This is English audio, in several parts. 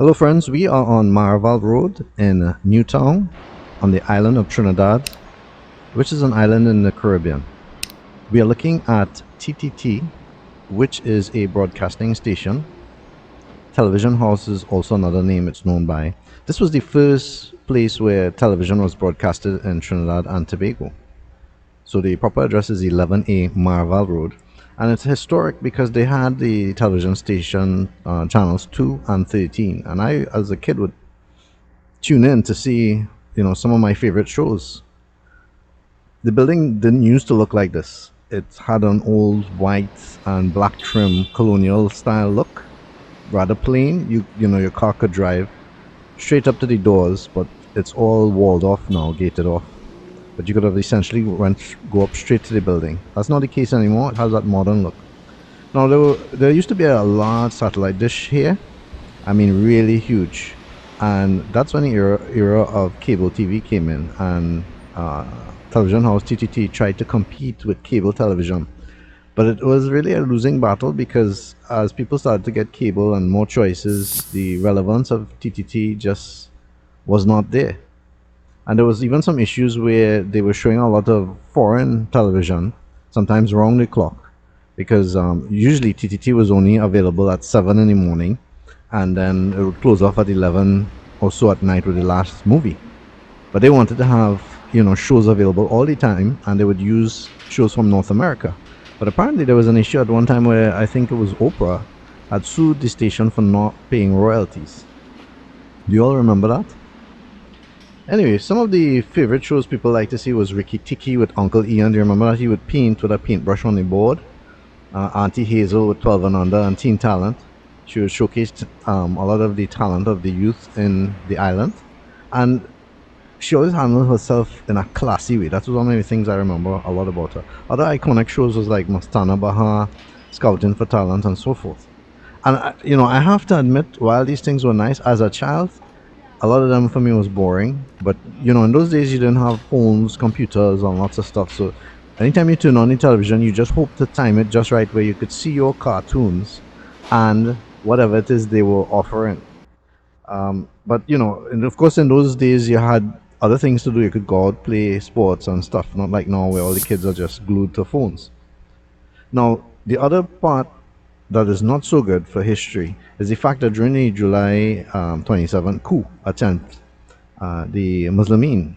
Hello friends, we are on Maraval Road in Newtown on the island of Trinidad, which is an island in the Caribbean. We are looking at TTT, which is a broadcasting station. Television House is also another name it's known by. This was the first place where television was broadcasted in Trinidad and Tobago. So the proper address is 11A Maraval Road. And it's historic because they had the television station channels 2 and 13. And I, as a kid, would tune in to see, some of my favorite shows. The building didn't used to look like this. It had an old white and black trim colonial style look. Rather plain. Your car could drive straight up to the doors, but it's all walled off now, gated off. But you could have essentially go up straight to the building. That's not the case anymore. It has that modern look. Now there used to be a large satellite dish here. I mean, really huge, and that's when the era of cable TV came in, and Television House TTT tried to compete with cable television, but it was really a losing battle because as people started to get cable and more choices, the relevance of TTT just was not there. And there was even some issues where they were showing a lot of foreign television, sometimes wrong the clock, because usually TTT was only available at 7 in the morning, and then it would close off at 11 or so at night with the last movie. But they wanted to have, shows available all the time, and they would use shows from North America. But apparently there was an issue at one time where I think it was Oprah had sued the station for not paying royalties. Do you all remember that? Anyway, some of the favorite shows people like to see was Ricky Tikki with Uncle Ian. Do you remember that? He would paint with a paintbrush on the board. Auntie Hazel with 12 and Under and Teen Talent. She would showcase a lot of the talent of the youth in the island. And she always handled herself in a classy way. That was one of the things I remember a lot about her. Other iconic shows was like Mastana Baha, Scouting for Talent, and so forth. And, I have to admit, while these things were nice, as a child, a lot of them for me was boring. But in those days you didn't have phones, computers, and lots of stuff. So anytime you turn on the television, you just hope to time it just right where you could see your cartoons and whatever it is they were offering. But and of course in those days you had other things to do. You could go out, play sports and stuff. Not like now where all the kids are just glued to phones. Now the other part that is not so good for history is the fact that during the July 27 coup attempt, the Muslimin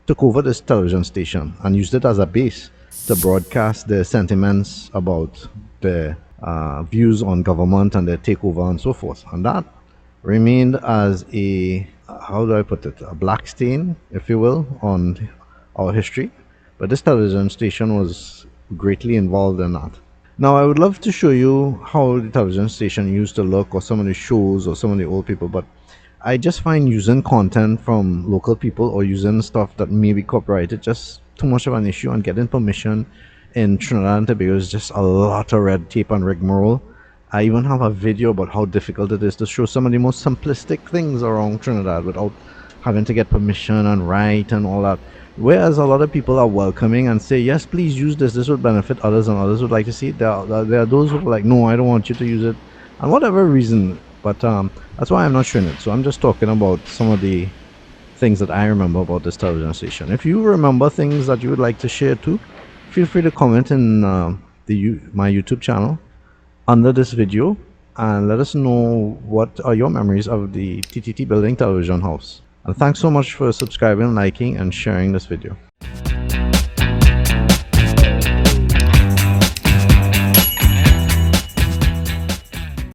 took over this television station and used it as a base to broadcast their sentiments about their views on government and their takeover and so forth. And that remained as a, how do I put it, a black stain, if you will, on our history. But this television station was greatly involved in that. Now I would love to show you how the television station used to look, or some of the shows, or some of the old people, but I just find using content from local people or using stuff that may be copyrighted just too much of an issue, and getting permission in Trinidad and Tobago is just a lot of red tape and rigmarole. I even have a video about how difficult it is to show some of the most simplistic things around Trinidad without having to get permission and write and all that. Whereas a lot of people are welcoming and say, yes, please use this would benefit others, and others would like to see it. There are those who are like, no, I don't want you to use it, and whatever reason. But that's why I'm not showing it. So I'm just talking about some of the things that I remember about this television station. If you remember things that you would like to share too, feel free to comment in my YouTube channel under this video, and let us know what are your memories of the TTT Building television house. And thanks so much for subscribing, liking, and sharing this video.